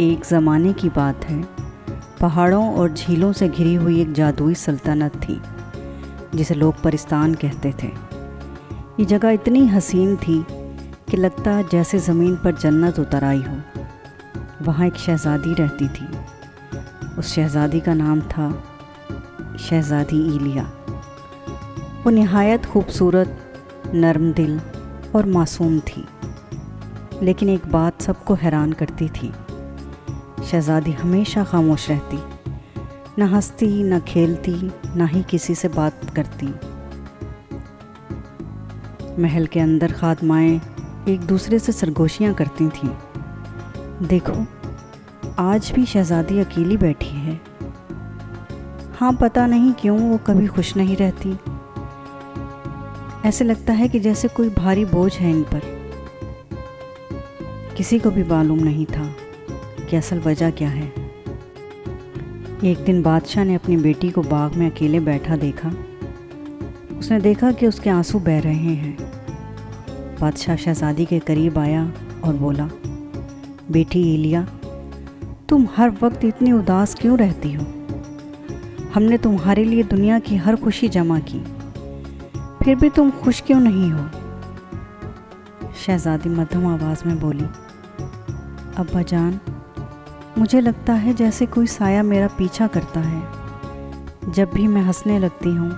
ایک زمانے کی بات ہے، پہاڑوں اور جھیلوں سے گھری ہوئی ایک جادوئی سلطنت تھی جسے لوگ پرستان کہتے تھے۔ یہ جگہ اتنی حسین تھی کہ لگتا جیسے زمین پر جنت اتر آئی ہو۔ وہاں ایک شہزادی رہتی تھی۔ اس شہزادی کا نام تھا شہزادی ایلیا۔ وہ نہایت خوبصورت، نرم دل اور معصوم تھی، لیکن ایک بات سب کو حیران کرتی تھی۔ شہزادی ہمیشہ خاموش رہتی، نہ ہنستی، نہ کھیلتی، نہ ہی کسی سے بات کرتی۔ محل کے اندر خادمائیں ایک دوسرے سے سرگوشیاں کرتی تھیں۔ دیکھو، آج بھی شہزادی اکیلی بیٹھی ہے۔ ہاں، پتہ نہیں کیوں وہ کبھی خوش نہیں رہتی۔ ایسے لگتا ہے کہ جیسے کوئی بھاری بوجھ ہے ان پر۔ کسی کو بھی معلوم نہیں تھا کہ اصل وجہ کیا ہے۔ ایک دن بادشاہ نے اپنی بیٹی کو باغ میں اکیلے بیٹھا دیکھا۔ اس نے دیکھا کہ اس کے آنسو بہہ رہے ہیں۔ بادشاہ شہزادی کے قریب آیا اور بولا، بیٹی ایلیا، تم ہر وقت اتنی اداس کیوں رہتی ہو؟ ہم نے تمہارے لیے دنیا کی ہر خوشی جمع کی، پھر بھی تم خوش کیوں نہیں ہو؟ شہزادی مدھم آواز میں بولی، ابا جان، مجھے لگتا ہے جیسے کوئی سایہ میرا پیچھا کرتا ہے۔ جب بھی میں ہنسنے لگتی ہوں،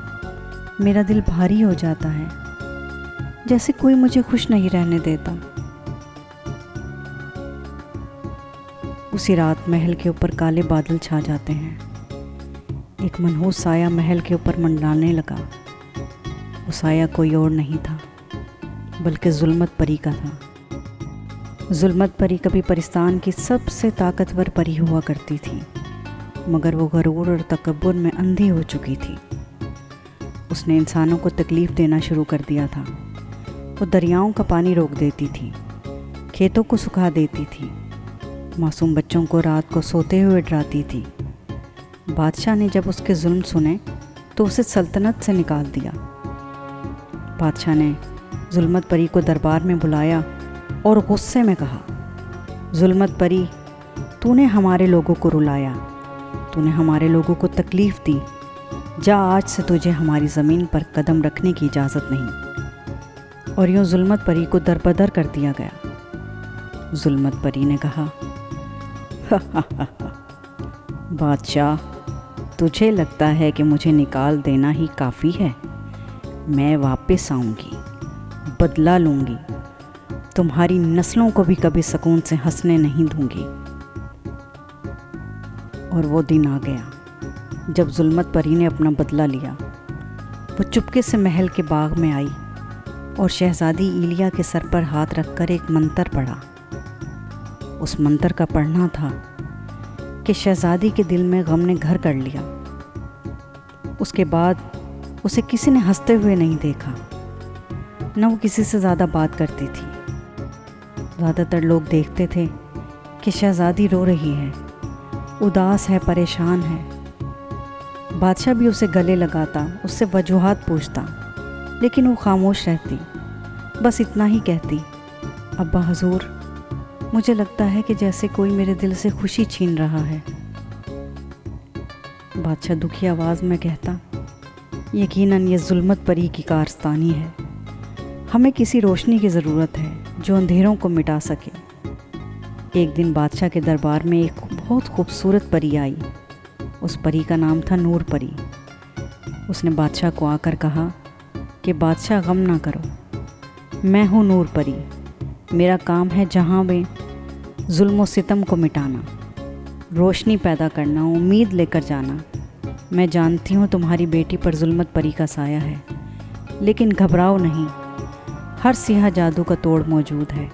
میرا دل بھاری ہو جاتا ہے، جیسے کوئی مجھے خوش نہیں رہنے دیتا۔ اسی رات محل کے اوپر کالے بادل چھا جاتے ہیں۔ ایک منحوس سایہ محل کے اوپر منڈلانے لگا۔ وہ سایہ کوئی اور نہیں تھا بلکہ ظلمت پری کا تھا۔ ظلمت پری کبھی پرستان کی سب سے طاقتور پری ہوا کرتی تھی، مگر وہ غرور اور تکبر میں اندھی ہو چکی تھی۔ اس نے انسانوں کو تکلیف دینا شروع کر دیا تھا۔ وہ دریاؤں کا پانی روک دیتی تھی، کھیتوں کو سکھا دیتی تھی، معصوم بچوں کو رات کو سوتے ہوئے ڈراتی تھی۔ بادشاہ نے جب اس کے ظلم سنے تو اسے سلطنت سے نکال دیا۔ بادشاہ نے ظلمت پری کو دربار میں بلایا اور غصے میں کہا، ظلمت پری، تو نے ہمارے لوگوں کو رلایا، تو نے ہمارے لوگوں کو تکلیف دی۔ جا، آج سے تجھے ہماری زمین پر قدم رکھنے کی اجازت نہیں۔ اور یوں ظلمت پری کو دربدر کر دیا گیا۔ ظلمت پری نے کہا، بادشاہ، تجھے لگتا ہے کہ مجھے نکال دینا ہی کافی ہے؟ میں واپس آؤں گی، بدلہ لوں گی، تمہاری نسلوں کو بھی کبھی سکون سے ہنسنے نہیں دوں گی۔ اور وہ دن آ گیا جب ظلمت پری نے اپنا بدلہ لیا۔ وہ چپکے سے محل کے باغ میں آئی اور شہزادی ایلیا کے سر پر ہاتھ رکھ کر ایک منتر پڑھا۔ اس منتر کا پڑھنا تھا کہ شہزادی کے دل میں غم نے گھر کر لیا۔ اس کے بعد اسے کسی نے ہنستے ہوئے نہیں دیکھا، نہ وہ کسی سے زیادہ بات کرتی تھی۔ زیادہ تر لوگ دیکھتے تھے کہ شہزادی رو رہی ہے، اداس ہے، پریشان ہے۔ بادشاہ بھی اسے گلے لگاتا، اس سے وجوہات پوچھتا، لیکن وہ خاموش رہتی، بس اتنا ہی کہتی، ابا حضور، مجھے لگتا ہے کہ جیسے کوئی میرے دل سے خوشی چھین رہا ہے۔ بادشاہ دکھی آواز میں کہتا، یقیناً یہ ظلمت پری کی کارستانی ہے۔ ہمیں کسی روشنی کی ضرورت ہے جو اندھیروں کو مٹا سکے۔ ایک دن بادشاہ کے دربار میں ایک بہت خوبصورت پری آئی۔ اس پری کا نام تھا نور پری۔ اس نے بادشاہ کو آ کر کہا کہ بادشاہ، غم نہ کرو، میں ہوں نور پری۔ میرا کام ہے جہاں میں ظلم و ستم کو مٹانا، روشنی پیدا کرنا، امید لے کر جانا۔ میں جانتی ہوں تمہاری بیٹی پر ظلمت پری کا سایہ ہے، لیکن گھبراؤ نہیں، ہر سیاہ جادو کا توڑ موجود ہے۔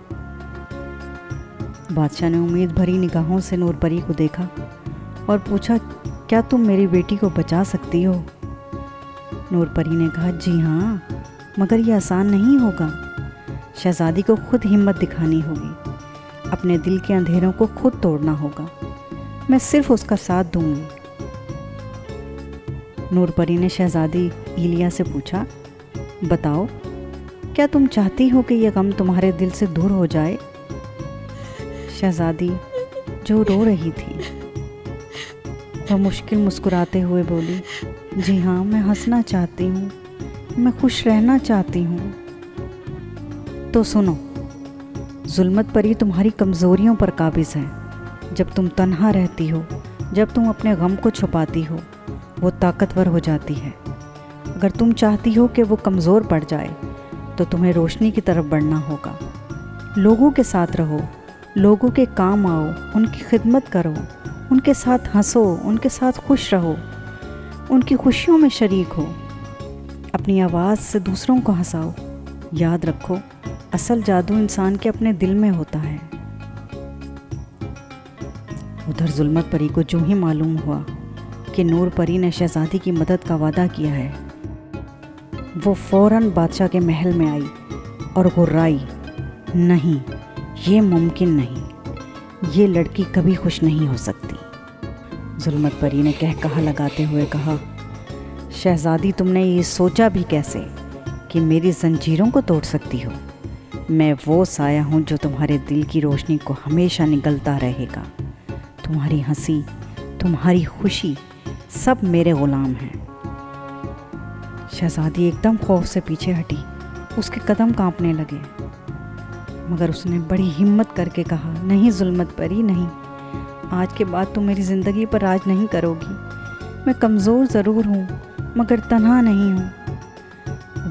بادشاہ نے امید بھری نگاہوں سے نور پری کو دیکھا اور پوچھا، کیا تم میری بیٹی کو بچا سکتی ہو؟ نور پری نے کہا، جی ہاں، مگر یہ آسان نہیں ہوگا۔ شہزادی کو خود ہمت دکھانی ہوگی، اپنے دل کے اندھیروں کو خود توڑنا ہوگا۔ میں صرف اس کا ساتھ دوں گی۔ نور پری نے شہزادی ایلیا سے پوچھا، بتاؤ، کیا تم چاہتی ہو کہ یہ غم تمہارے دل سے دور ہو جائے؟ شہزادی جو رو رہی تھی۔ وہ مشکل مسکراتے ہوئے بولی، جی ہاں، میں ہنسنا چاہتی ہوں، میں خوش رہنا چاہتی ہوں۔ تو سنو، ظلمت پری تمہاری کمزوریوں پر قابض ہے۔ جب تم تنہا رہتی ہو، جب تم اپنے غم کو چھپاتی ہو، وہ طاقتور ہو جاتی ہے۔ اگر تم چاہتی ہو کہ وہ کمزور پڑ جائے تو تمہیں روشنی کی طرف بڑھنا ہوگا۔ لوگوں کے ساتھ رہو، لوگوں کے کام آؤ، ان کی خدمت کرو، ان کے ساتھ ہنسو، ان کے ساتھ خوش رہو، ان کی خوشیوں میں شریک ہو، اپنی آواز سے دوسروں کو ہنساؤ۔ یاد رکھو، اصل جادو انسان کے اپنے دل میں ہوتا ہے۔ ادھر ظلمت پری کو جو ہی معلوم ہوا کہ نور پری نے شہزادی کی مدد کا وعدہ کیا ہے، وہ فوراً بادشاہ کے محل میں آئی اور غرائی، نہیں، یہ ممکن نہیں، یہ لڑکی کبھی خوش نہیں ہو سکتی۔ ظلمت پری نے کہا لگاتے ہوئے کہا، شہزادی، تم نے یہ سوچا بھی کیسے کہ میری زنجیروں کو توڑ سکتی ہو؟ میں وہ سایہ ہوں جو تمہارے دل کی روشنی کو ہمیشہ نگلتا رہے گا۔ تمہاری ہنسی، تمہاری خوشی، سب میرے غلام ہیں۔ شہزادی ایک دم خوف سے پیچھے ہٹی، اس کے قدم کانپنے لگے، مگر اس نے بڑی ہمت کر کے کہا، نہیں ظلمت پری، نہیں، آج کے بعد تم میری زندگی پر راج نہیں کرو گی۔ میں کمزور ضرور ہوں مگر تنہا نہیں ہوں۔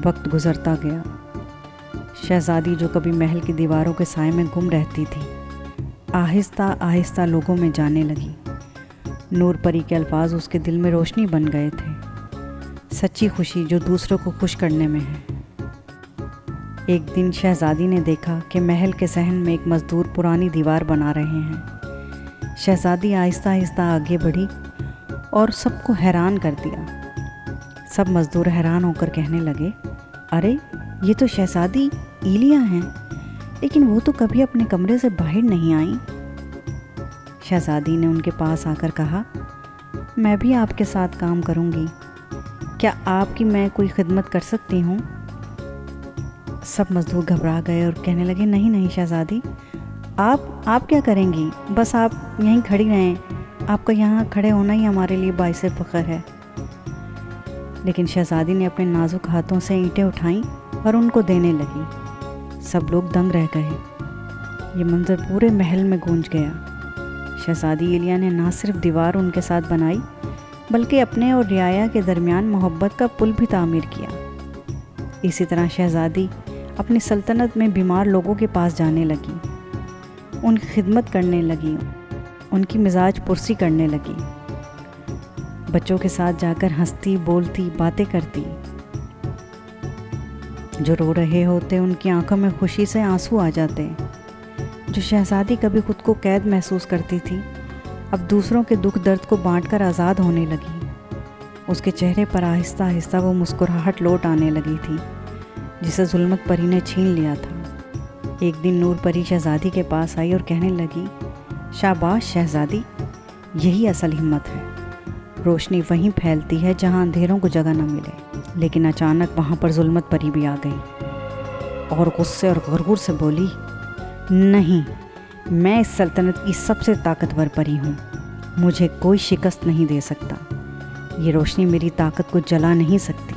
وقت گزرتا گیا۔ شہزادی، جو کبھی محل کی دیواروں کے سائے میں گم رہتی تھی، آہستہ آہستہ لوگوں میں جانے لگی۔ نور پری کے الفاظ اس کے دل میں روشنی بن گئے تھے، سچی خوشی جو دوسروں کو خوش کرنے میں ہے۔ ایک دن شہزادی نے دیکھا کہ محل کے صحن میں ایک مزدور پرانی دیوار بنا رہے ہیں۔ شہزادی آہستہ آہستہ آگے بڑھی اور سب کو حیران کر دیا۔ سب مزدور حیران ہو کر کہنے لگے، ارے یہ تو شہزادی ایلیا ہیں، لیکن وہ تو کبھی اپنے کمرے سے باہر نہیں آئیں۔ شہزادی نے ان کے پاس آ کر کہا، میں بھی آپ کے ساتھ کام کروں گی، کیا آپ کی میں کوئی خدمت کر سکتی ہوں؟ سب مزدور گھبرا گئے اور کہنے لگے، نہیں نہیں شہزادی، آپ کیا کریں گی؟ بس آپ یہیں کھڑی رہیں، آپ کا یہاں کھڑے ہونا ہی ہمارے لیے باعث فخر ہے۔ لیکن شہزادی نے اپنے نازک ہاتھوں سے اینٹیں اٹھائیں اور ان کو دینے لگی۔ سب لوگ دنگ رہ گئے۔ یہ منظر پورے محل میں گونج گیا۔ شہزادی ایلیا نے نہ صرف دیوار ان کے ساتھ بنائی بلکہ اپنے اور رعایا کے درمیان محبت کا پل بھی تعمیر کیا۔ اسی طرح شہزادی اپنی سلطنت میں بیمار لوگوں کے پاس جانے لگی، ان کی خدمت کرنے لگی، ان کی مزاج پرسی کرنے لگی، بچوں کے ساتھ جا کر ہنستی، بولتی، باتیں کرتی۔ جو رو رہے ہوتے ان کی آنکھوں میں خوشی سے آنسو آ جاتے۔ جو شہزادی کبھی خود کو قید محسوس کرتی تھی، اب دوسروں کے دکھ درد کو بانٹ کر آزاد ہونے لگی۔ اس کے چہرے پر آہستہ آہستہ وہ مسکراہٹ لوٹ آنے لگی تھی جسے ظلمت پری نے چھین لیا تھا۔ ایک دن نور پری شہزادی کے پاس آئی اور کہنے لگی، شاباش شہزادی، یہی اصل ہمت ہے۔ روشنی وہیں پھیلتی ہے جہاں اندھیروں کو جگہ نہ ملے۔ لیکن اچانک وہاں پر ظلمت پری بھی آ گئی اور غصے اور غرور سے بولی، نہیں، میں اس سلطنت کی سب سے طاقتور پری ہوں، مجھے کوئی شکست نہیں دے سکتا، یہ روشنی میری طاقت کو جلا نہیں سکتی۔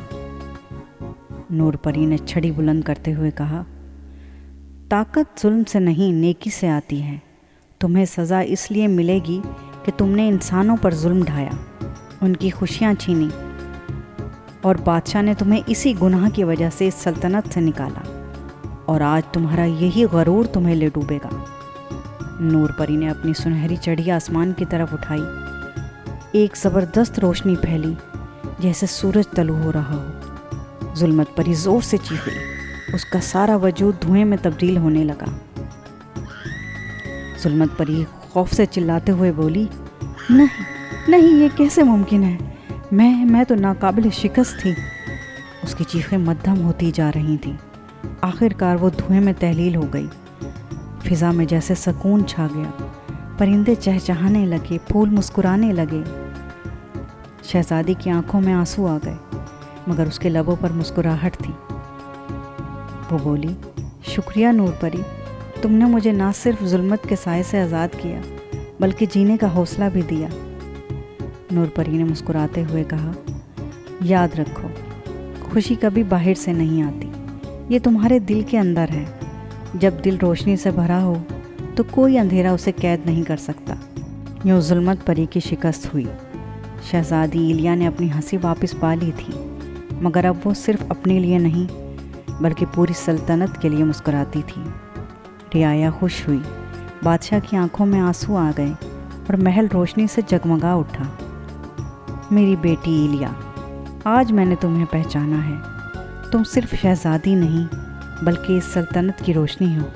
نور پری نے چھڑی بلند کرتے ہوئے کہا، طاقت ظلم سے نہیں، نیکی سے آتی ہے۔ تمہیں سزا اس لیے ملے گی کہ تم نے انسانوں پر ظلم ڈھایا، ان کی خوشیاں چھینی، اور بادشاہ نے تمہیں اسی گناہ کی وجہ سے اس سلطنت سے نکالا، اور آج تمہارا یہی غرور تمہیں لے ڈوبے گا۔ نور پری نے اپنی سنہری چڑھی آسمان کی طرف اٹھائی۔ ایک زبردست روشنی پھیلی جیسے سورج طلوع ہو رہا ہو۔ ظلمت پری زور سے چیخی، اس کا سارا وجود دھوئیں میں تبدیل ہونے لگا۔ ظلمت پری خوف سے چلاتے ہوئے بولی، نہیں نہیں، یہ کیسے ممکن ہے؟ میں تو ناقابل شکست تھی۔ اس کی چیخیں مدھم ہوتی جا رہی تھیں۔ آخر کار وہ دھوئیں میں تحلیل ہو گئی۔ فضا میں جیسے سکون چھا گیا، پرندے چہچہانے لگے، پھول مسکرانے لگے۔ شہزادی کی آنکھوں میں آنسو آ گئے مگر اس کے لبوں پر مسکراہٹ تھی۔ وہ بولی، شکریہ نور پری، تم نے مجھے نہ صرف ظلمت کے سائے سے آزاد کیا بلکہ جینے کا حوصلہ بھی دیا۔ نور پری نے مسکراتے ہوئے کہا، یاد رکھو، خوشی کبھی باہر سے نہیں آتی، یہ تمہارے دل کے اندر ہے۔ جب دل روشنی سے بھرا ہو تو کوئی اندھیرا اسے قید نہیں کر سکتا۔ یوں ظلمت پری کی شکست ہوئی۔ شہزادی ایلیا نے اپنی ہنسی واپس پا لی تھی، مگر اب وہ صرف اپنے لیے نہیں بلکہ پوری سلطنت کے لیے مسکراتی تھی۔ رعایا خوش ہوئی، بادشاہ کی آنکھوں میں آنسو آ گئے اور محل روشنی سے جگمگا اٹھا۔ میری بیٹی ایلیا، آج میں نے تمہیں پہچانا ہے۔ تم صرف شہزادی نہیں بلکہ اس سلطنت کی روشنی ہو،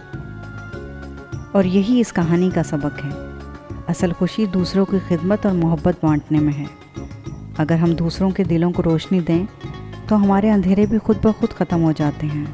اور یہی اس کہانی کا سبق ہے۔ اصل خوشی دوسروں کی خدمت اور محبت بانٹنے میں ہے۔ اگر ہم دوسروں کے دلوں کو روشنی دیں تو ہمارے اندھیرے بھی خود بخود ختم ہو جاتے ہیں۔